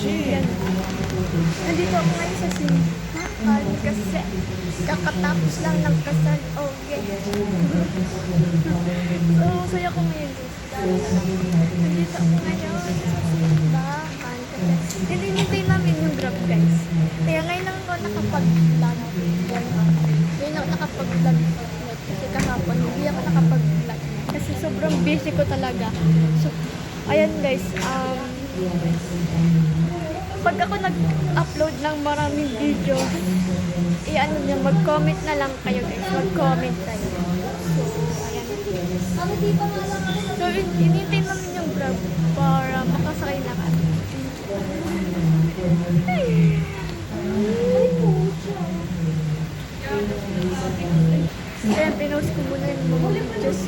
Yan. Nandito ako ngayon sa simbahan kasi kakatapos lang ng kasal. Okay. So, saya ko ngayon guys. Nandito ako ngayon sa simbahan kasi hinihintay namin yung Grab guys. Kaya ngayon lang ako nakapag-vlog. Ngayon ako nakapag-vlog kasi kahapon hindi ako nakapag-vlog kasi sobrang busy ko talaga. So, ayan guys, pag ako nag-upload ng maraming video, i-ano niya, mag-comment na lang kayo guys, mag-comment kayo. So, ayan. So, hinintay namin yung Grab para makasakay na kami. Kaya pinost ko muna yung mga videos.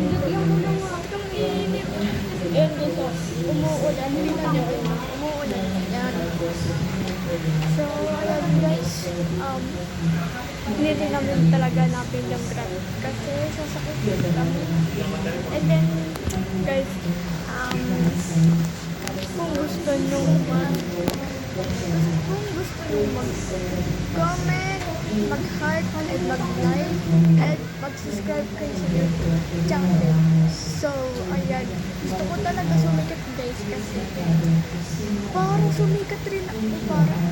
Ayan guys, umuulan. Tingnan niyo, umuulan. Ayan. So, ayan guys, hindi namin talaga natin yung Grab kasi sasakit kami. And then, guys, kung gusto nyo mag-comment, mag-heart, and mag-like, and mag-subscribe kayo sa YouTube channel. So, ayan, gusto ko talaga sumikat guys kasi parang sumikat rin ako, parang